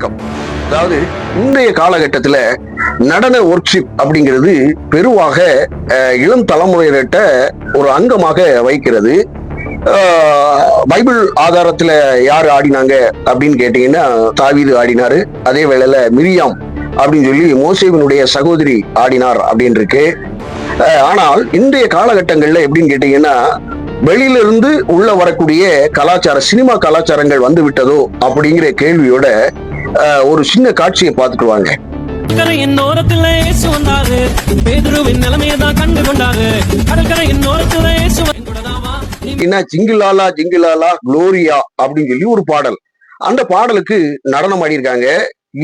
வணக்கம். அதாவது இன்றைய காலகட்டத்துல நடன ஒர்க்ஷிப் அப்படிங்கிறது பெருவாக இளம் தலைமுறையினர்கிட்ட ஒரு அங்கமாக வைக்கிறது. பைபிள் ஆதாரத்துல யார் ஆடினாங்க அப்படின்னு கேட்டீங்கன்னா தாவீது ஆடினாரு. அதே வேளையில மிரியாம் அப்படின்னு சொல்லி மோசேவினுடைய சகோதரி ஆடினார் அப்படின்னு இருக்கு. ஆனால் இன்றைய காலகட்டங்கள்ல எப்படின்னு கேட்டீங்கன்னா வெளியிலிருந்து உள்ள வரக்கூடிய சினிமா கலாச்சாரங்கள் வந்து விட்டதோ அப்படிங்கிற கேள்வியோட ஒரு சின்ன காட்சியை பார்த்துக்குவாங்க. ஜிங்கிலாலா ஜிங்கிலாலா குளோரியா அப்படின்னு சொல்லி ஒரு பாடல். அந்த பாடலுக்கு நடனம் ஆடியிருக்காங்க.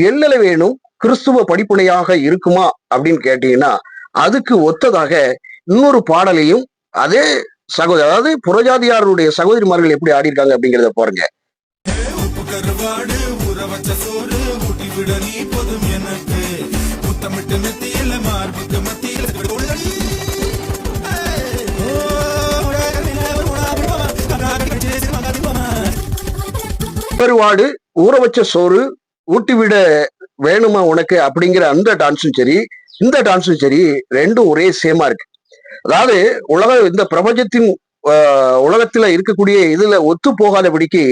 எல்லல வேணும் கிறிஸ்துவ படிப்புனையாக இருக்குமா அப்படின்னு கேட்டீங்கன்னா அதுக்கு ஒத்ததாக இன்னொரு பாடலையும் அதே சகோதரி, அதாவது புறஜாதியாருடைய சகோதரிமார்கள் எப்படி ஆடி இருக்காங்க அப்படிங்கறத பாருங்க. கருவாடு ஊற வச்ச சோறு ஊட்டி விட வேணுமா உனக்கு அப்படிங்கிற அந்த டான்ஸும் சரி, இந்த டான்ஸும் சரி, ரெண்டும் ஒரே சேமா இருக்கு. அதாவது இந்த பிரபஞ்சத்தின் உலகத்துல இருக்கக்கூடிய இதுல ஒத்து போகாதபடிக்கு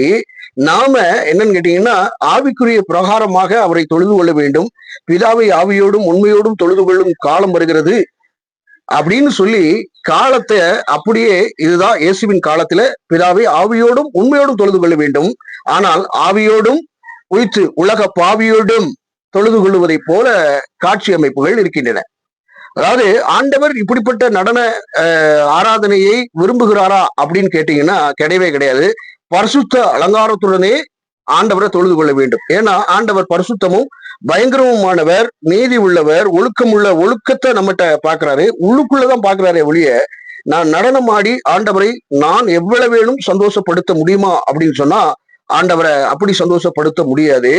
நாம என்னன்னு கேட்டீங்கன்னா ஆவிக்குரிய பிரகாரமாக அவரை தொழுது கொள்ள வேண்டும். பிதாவை ஆவியோடும் உண்மையோடும் தொழுது கொள்ளும் காலம் வருகிறது அப்படின்னு சொல்லி காலத்தை அப்படியே இதுதான் இயேசுவின் காலத்துல பிதாவை ஆவியோடும் உண்மையோடும் தொழுது கொள்ள வேண்டும். ஆனால் ஆவியோடும் உயிர்த்து உலக பாவியோடும் தொழுது கொள்ளுவதை போல காட்சி அமைப்புகள் இருக்கின்றன. அதாவது ஆண்டவர் இப்படிப்பட்ட நடன ஆராதனையை விரும்புகிறாரா அப்படின்னு கேட்டீங்கன்னா கிடையவே கிடையாது. பரிசுத்த அலங்காரத்துடனே ஆண்டவரை தொழுது கொள்ள வேண்டும். ஏன்னா ஆண்டவர் பரிசுத்தமும் பயங்கரமுமானவர், நீதி உள்ளவர், ஒழுக்கத்தை நம்மகிட்ட பாக்குறாரு, உள்ளுக்குள்ளதான் பாக்குறாரு ஒழிய நான் நடனம் ஆடி ஆண்டவரை நான் எவ்வளவு வேணும் சந்தோஷப்படுத்த முடியுமா அப்படின்னு சொன்னா ஆண்டவரை அப்படி சந்தோஷப்படுத்த முடியாது.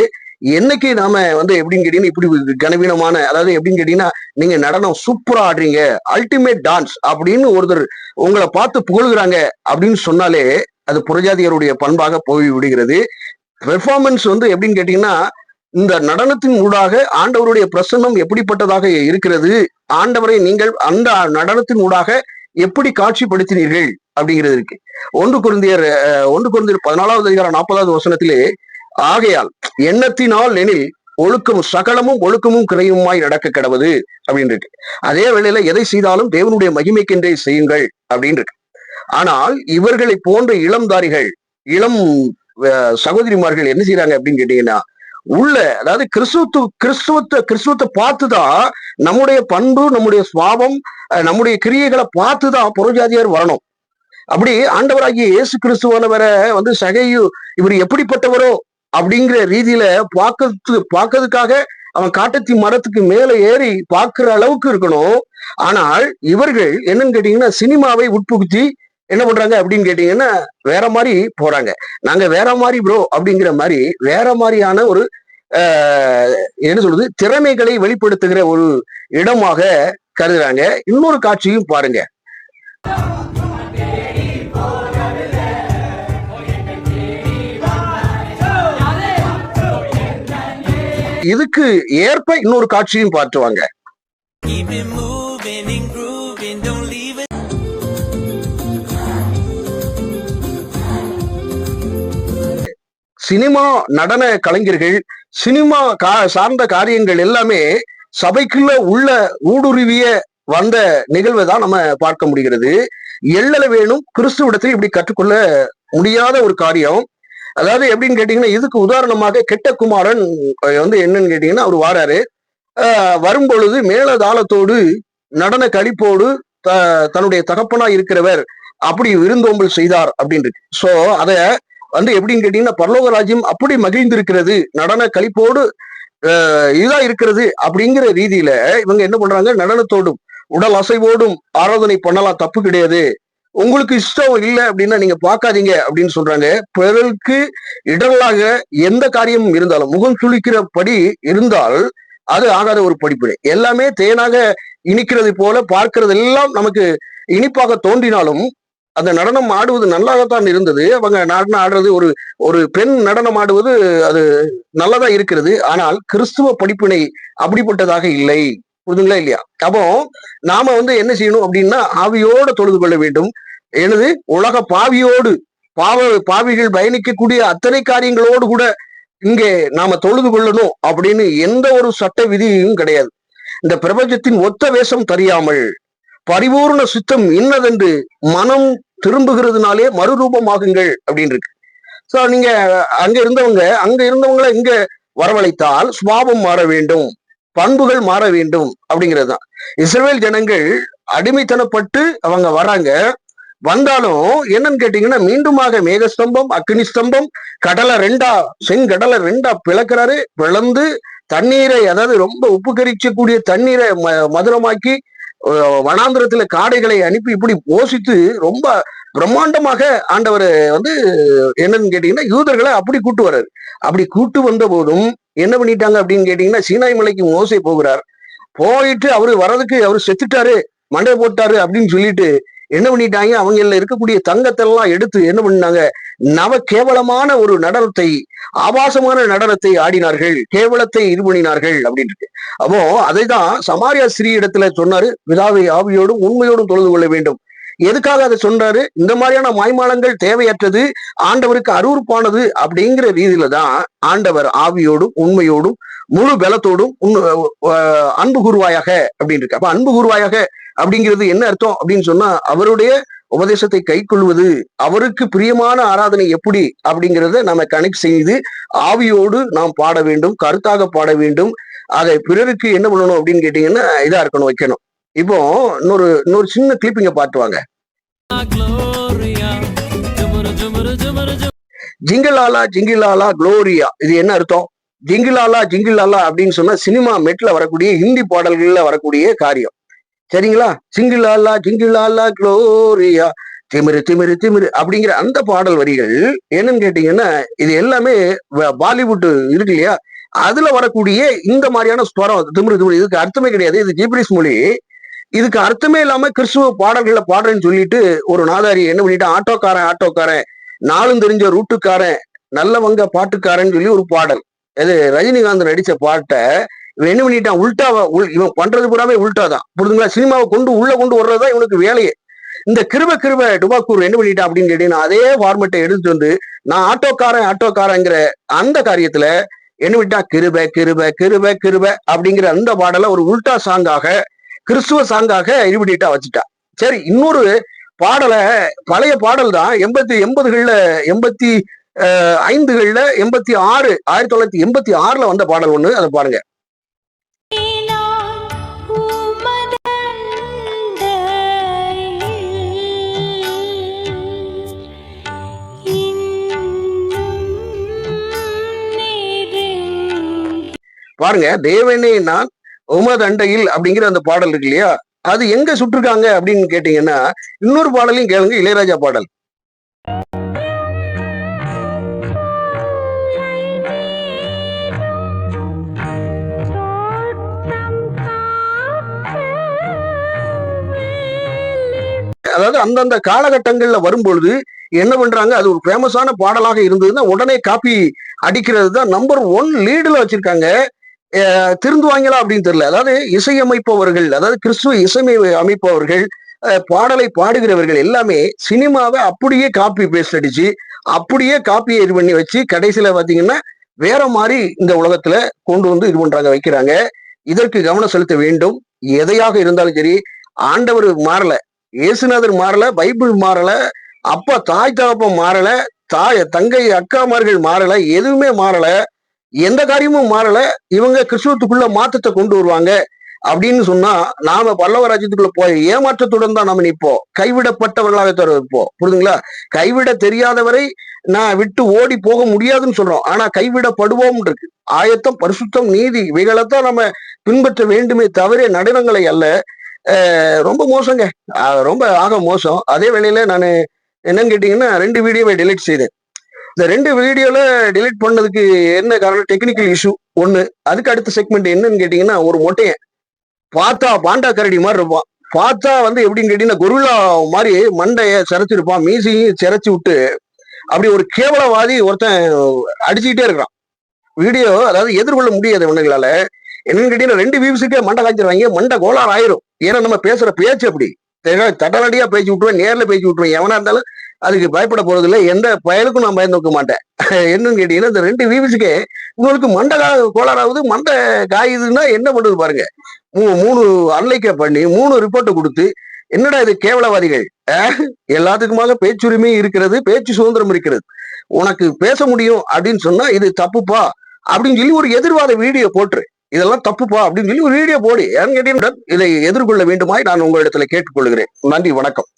என்னைக்கு நாம எப்படின்னு கேட்டீங்கன்னா இப்படி கனவீனமான, அதாவது எப்படின்னு கேட்டீங்கன்னா நீங்க நடனம் சூப்பரா ஆடுறீங்க, அல்டிமேட் டான்ஸ் அப்படின்னு ஒருத்தர் உங்களை பார்த்து புகழ்கிறாங்க அப்படின்னு சொன்னாலே அது புறஜாதியருடைய பண்பாக போய் விடுகிறது. பெர்ஃபார்மன்ஸ் எப்படின்னு கேட்டீங்கன்னா இந்த நடனத்தின் ஊடாக ஆண்டவருடைய பிரசன்னம் எப்படிப்பட்டதாக இருக்கிறது, ஆண்டவரை நீங்கள் அந்த நடனத்தின் ஊடாக எப்படி காட்சிப்படுத்தினீர்கள் அப்படிங்கிறது இருக்கு. 1 கொரிந்தியர் 14வது அதிகாரம் 40வது வசனத்திலே ஆகையால் எண்ணத்தினால் எனில் ஒழுக்கம் சகலமும் ஒழுக்கமும் கிரையுமாய் நடக்க கிடவது அப்படின்னு இருக்கு. அதே வேளையில எதை செய்தாலும் தேவனுடைய மகிமைக்கென்றே செய்யுங்கள் அப்படின்னு இருக்கு. ஆனால் இவர்களை போன்ற இளம்தாரிகள், இளம் சகோதரிமார்கள் என்ன செய்யறாங்க அப்படின்னு கேட்டீங்கன்னா அதாவது கிறிஸ்துவத்தை பார்த்துதான் நம்முடைய பண்பு, நம்முடைய சுவாபம், நம்முடைய கிரியைகளை பார்த்துதான் புறஜாதியார் வரணும். அப்படி ஆண்டவராகிய இயேசு கிறிஸ்துவானவரை சகையு இவர் எப்படிப்பட்டவரோ அப்படிங்கிற ரீதியில பார்க்கறதுக்காக அவன் காட்டத்தி மரத்துக்கு மேல ஏறி பார்க்கிற அளவுக்கு இருக்கணும். ஆனால் இவர்கள் என்னன்னு கேட்டீங்கன்னா சினிமாவை உட்புகுத்தி என்ன பண்றாங்க அப்படின்னு கேட்டீங்கன்னா வேற மாதிரி போறாங்க. நாங்க வேற மாதிரி ப்ரோ அப்படிங்கிற மாதிரி வேற மாதிரியான ஒரு என்ன சொல்றது திறமைகளை வெளிப்படுத்துகிற ஒரு இடமாக கருதுறாங்க. இன்னொரு காட்சியும் பாருங்க. இதுக்கு ஏற்ப இன்னொரு காட்சியும் பார்த்துவாங்க. சினிமா நடன கலைஞர்கள், சினிமா சார்ந்த காரியங்கள் எல்லாமே சபைக்குள்ள ஊடுருவிய வந்த நிகழ்வை தான் நம்ம பார்க்க முடிகிறது. எள்ளல வேணும் கிறிஸ்துவிடத்தில் இப்படி கற்றுக்கொள்ள முடியாத ஒரு காரியம். அதாவது எப்படின்னு கேட்டீங்கன்னா இதுக்கு உதாரணமாக கெட்ட குமாரன் என்னன்னு கேட்டீங்கன்னா அவர் வாராரு. வரும்பொழுது மேலதாளத்தோடு நடன கழிப்போடு தன்னுடைய தகப்பனா இருக்கிறவர் அப்படி விருந்தோம்பல் செய்தார் அப்படின்னு இருக்கு. சோ அத எப்படின்னு கேட்டீங்கன்னா பரலோக ராஜ்யம் அப்படி மகிழ்ந்திருக்கிறது, நடன கழிப்போடு இதுதான் இருக்கிறது அப்படிங்கிற ரீதியில இவங்க என்ன பண்றாங்க, நடனத்தோடும் உடல் அசைவோடும் ஆராதனை பண்ணலாம், தப்பு கிடையாது, உங்களுக்கு இஷ்டம் இல்லை அப்படின்னா நீங்க பார்க்காதீங்க அப்படின்னு சொல்றாங்க. பிறருக்கு இடர்களாக எந்த காரியமும் இருந்தாலும் முகம் சுளிக்கிறபடி இருந்தால் அது ஆகாத ஒரு படிப்பினை. எல்லாமே தேனாக இனிக்கிறது போல பார்க்கிறது எல்லாம் நமக்கு இனிப்பாக தோன்றினாலும் அந்த நடனம் ஆடுவது நல்லாகத்தான் இருந்தது. அவங்க நடனம் ஆடுறது ஒரு ஒரு பெண் நடனம் ஆடுவது அது நல்லதா இருக்கிறது. ஆனால் கிறிஸ்துவ படிப்பினை அப்படிப்பட்டதாக இல்லை. புரிதுங்களா இல்லையா? அப்போ நாம என்ன செய்யணும் அப்படின்னா ஆவியோடு தொழுது கொள்ள வேண்டும். எனது உலக பாவியோடு பாவிகள் பயணிக்கக்கூடிய அத்தனை காரியங்களோடு கூட இங்கே நாம தொழுது கொள்ளணும் அப்படின்னு எந்த ஒரு சட்ட விதியும் கிடையாது. இந்த பிரபஞ்சத்தின் ஒத்த வேஷம் தெரியாமல் பரிபூர்ண சித்தம் இன்னதென்று மனம் திரும்புகிறதுனாலே மறுரூபமாகுங்கள் அப்படின்னு இருக்கு. சோ நீங்க அங்க இருந்தவங்களை இங்க வரவழைத்தால் சுபாவம் மாற வேண்டும், பண்புகள் மாற வேண்டும் அப்படிங்கிறதுதான். இஸ்ரவேல் ஜனங்கள் அடிமைத்தனப்பட்டு அவங்க வராங்க. வந்தாலும் என்னன்னு கேட்டீங்கன்னா மீண்டுமாக மேகஸ்தம்பம் அக்னி ஸ்தம்பம் செங்கடலை ரெண்டா பிளக்கிறாரு. பிளந்து தண்ணீரை, அதாவது ரொம்ப உப்பு கரிக்கக்கூடிய தண்ணீரை மதுரமாக்கி வனாந்திரத்துல காடைகளை அனுப்பி இப்படி போஷித்து ரொம்ப பிரம்மாண்டமாக ஆண்டவர் என்னன்னு கேட்டீங்கன்னா யூதர்களை அப்படி கூட்டு வர்றாரு. அப்படி கூட்டு வந்த போதும் என்ன பண்ணிட்டாங்க அப்படின்னு கேட்டீங்கன்னா சீனாய் மலைக்கு மோசே போகிறார். போயிட்டு அவரு வர்றதுக்கு அவரு செத்துட்டாரு, மண்டை போட்டாரு அப்படின்னு சொல்லிட்டு என்ன பண்ணிட்டாங்க, அவங்கள இருக்கக்கூடிய தங்கத்தை எல்லாம் எடுத்து என்ன பண்ணாங்க, நவ கேவலமான ஒரு நடனத்தை, ஆபாசமான நடனத்தை ஆடினார்கள், கேவலத்தை இது பண்ணினார்கள் அப்படின்னு இருக்கு. அப்போ அதைதான் சமாரியா ஸ்ரீ இடத்துல சொன்னாரு, பிதாவை ஆவியோடும் உண்மையோடும் தொழுது கொள்ள வேண்டும். எதுக்காக அதை சொன்னாரு? இந்த மாதிரியான மாய்மாலங்கள் தேவையற்றது, ஆண்டவருக்கு அருவருப்பானது அப்படிங்கிற ரீதியில தான் ஆண்டவர் ஆவியோடும் உண்மையோடும் முழு பலத்தோடும் அன்பு கூர்வாயாக அப்படின்னு இருக்கு. அப்ப அன்பு கூர்வாயாக அப்படிங்கிறது என்ன அர்த்தம் அப்படின்னு சொன்னா அவருடைய உபதேசத்தை கை கொள்வது, அவருக்கு பிரியமான ஆராதனை எப்படி அப்படிங்கிறத நம்ம கனெக்ட் செய்து ஆவியோடு நாம் பாட வேண்டும், கருத்தாக பாட வேண்டும். அதை பிறருக்கு என்ன பண்ணணும் அப்படின்னு கேட்டீங்கன்னா இதா இருக்கணும், வைக்கணும். இப்போ இன்னொரு சின்ன கிளிப்பிங்க பாட்டுவாங்க. ஜிங்கிலாலா ஜிங்கிலாலா குளோரியா, இது என்ன அர்த்தம்? ஜிங்கிலாலா ஜிங்கிலாலா அப்படின்னு சொன்னா சினிமா மெட்ல வரக்கூடிய ஹிந்தி பாடல்கள்ல வரக்கூடிய காரியம். சரிங்களா? ஜிங்கிலாலா ஜிங்கிலாலா குளோரியா, திமிரு திமிரு திமிரு அப்படிங்கிற அந்த பாடல் வரிகள் என்னன்னு கேட்டீங்கன்னா இது எல்லாமே பாலிவுட் இருக்கு இல்லையா, அதுல வரக்கூடிய இந்த மாதிரியான ஸ்வரம் திமிரு திமிரு, இதுக்கு அர்த்தமே கிடையாது. இது ஜீப்ரீஸ் மொழி. இதுக்கு அர்த்தமே இல்லாம கிறிஸ்துவ பாடல்களை பாடுறேன்னு சொல்லிட்டு ஒரு நாதாரி என்ன பண்ணிட்டு ஆட்டோக்காரன் நாளும் தெரிஞ்ச ரூட்டுக்காரன் நல்லவங்க பாட்டுக்காரன்னு சொல்லி ஒரு பாடல், இது ரஜினிகாந்த் நடிச்ச பாட்டை இவன் என்ன பண்ணிட்டான், உள்டாவா இவன் பண்றது பூராமே உள்டாதான். புரிதுங்களா? சினிமாவை கொண்டு வர்றதுதான் இவனுக்கு வேலையே. இந்த கிருப டுபாக்கூர் என்ன பண்ணிட்டான் அப்படின்னு கேட்டீங்கன்னா அதே ஃபார்மெட்டை எடுத்துட்டு வந்து நான் ஆட்டோக்காரங்கிற அந்த காரியத்துல என்ன பண்ணிட்டா கிருப கிருப கிருப கிருப அப்படிங்கிற அந்த பாடலை ஒரு உல்டா சாங்காக, கிறிஸ்துவ சாங்காக இருபடிட்டா வச்சுட்டா. சரி, இன்னொரு பாடலை, பழைய பாடல் தான் 80களில் 85களில் 1986 வந்த பாடல் ஒண்ணு, அதை பாருங்க. பாருங்க, தேவனே நான் உமதண்டையில் அப்படிங்கிற அந்த பாடல் இருக்கு இல்லையா, அது எங்க சுட்டிருக்காங்க அப்படின்னு கேட்டீங்கன்னா இன்னொரு பாடலையும் கேளுங்க, இளையராஜா பாடல். அதாவது அந்தந்த காலகட்டங்கள்ல வரும்பொழுது என்ன பண்றாங்க, அது ஒரு ஃபேமஸான பாடலாக இருந்ததுன்னா உடனே காப்பி அடிக்கிறது தான் நம்பர் 1 லீடுல வச்சிருக்காங்க. திருந்துவாங்களா அப்படின்னு தெரியல. அதாவது இசையமைப்பவர்கள், அதாவது கிறிஸ்துவ இசைமை அமைப்பவர்கள், பாடலை பாடுகிறவர்கள் எல்லாமே சினிமாவை அப்படியே காப்பி பேஸ்ட் அடிச்சு அப்படியே காப்பியை இது பண்ணி வச்சு கடைசியில பாத்தீங்கன்னா வேற மாதிரி இந்த உலகத்துல கொண்டு வந்து இது பண்றாங்க, வைக்கிறாங்க. இதற்கு கவனம் செலுத்த வேண்டும். எதையாக இருந்தாலும் சரி, ஆண்டவர் மாறல, இயேசுநாதர் மாறல, பைபிள் மாறல, அப்பா தாய் தகப்பம் மாறல, தங்கை அக்காமார்கள் மாறல, எதுவுமே மாறல, எந்த காரியமும் மாறல. இவங்க கிறிஸ்துவத்துக்குள்ள மாற்றத்தை கொண்டு வருவாங்க அப்படின்னு சொன்னா நாம பல்லவ ராஜ்யத்துக்குள்ள போய் ஏமாற்றத்துடன் தான் நாம நிற்போம், கைவிடப்பட்டவர்களாக இருப்போம். புரியுதுங்களா? கைவிட தெரியாதவரை நான் விட்டு ஓடி போக முடியாதுன்னு சொல்றோம், ஆனா கைவிடப்படுவோம் இருக்கு. ஆயத்தம், பரிசுத்தம், நீதி இவைகளைத்தான் நம்ம பின்பற்ற வேண்டுமே தவிர நடனங்களை அல்ல. ரொம்ப மோசங்க, ரொம்ப ஆக மோசம். அதே வேளையில நான் என்னன்னு கேட்டீங்கன்னா 2 வீடியோவை டெலிட் செய்தேன். இந்த 2 வீடியோல டெலிட் பண்ணதுக்கு என்ன காரணம், டெக்னிக்கல் இஷ்யூ ஒண்ணு. அதுக்கு அடுத்த செக்மெண்ட் என்னன்னு கேட்டீங்கன்னா ஒரு மொட்டையன் பார்த்தா பாண்டா கரடி மாதிரி இருப்பான், பார்த்தா வந்து எப்படின்னு கேட்டீங்கன்னா கொரில்லா மாதிரி மண்டைய சிரைச்சிருப்பான், மீசையும் சிரைச்சு விட்டு அப்படி ஒரு கேவலவாதி ஒருத்தன் அடிச்சுக்கிட்டே இருக்கிறான். வீடியோ அதாவது எதிர்கொள்ள முடியாது இவனுங்களால. என்னன்னு கேட்டீங்கன்னா 2 வியூஸுக்கே மண்டை காய்ச்சிருவாங்க, மண்டை கோளாறு ஆயிரும். ஏன்னா நம்ம பேசுற பேச்சு அப்படி தட்டனடியா பேசி விட்டுருவேன், நேர்ல பேசி விட்டுருவேன். எவனா இருந்தாலும் அதுக்கு பயப்பட போறது இல்லை, எந்த பயலுக்கும் நான் பயந்து வைக்க மாட்டேன். என்னன்னு கேட்டீங்கன்னா இந்த 2 வியூஸுக்கே உங்களுக்கு மண்டை கோளாறாகுது, மண்டை காயுதுன்னா என்ன பண்றது பாருங்க. 3 அன்லைக்க பண்ணி 3 ரிப்போர்ட்டை கொடுத்து என்னடா இது கேவலவாதிகள். எல்லாத்துக்குமாக பேச்சுரிமை இருக்கிறது, பேச்சு சுதந்திரம் இருக்கிறது, உனக்கு பேச முடியும் அப்படின்னு சொன்னா இது தப்புப்பா அப்படின்னு சொல்லி ஒரு எதிர்வாத வீடியோ போட்டுரு. இதெல்லாம் தப்புப்பா அப்படின்னு சொல்லி ஒரு வீடியோ போடு. ஏன்னு கேட்டீங்கன்னா இதை எதிர்கொள்ள வேண்டுமாய் நான் உங்களிடத்துல கேட்டுக்கொள்கிறேன். நன்றி, வணக்கம்.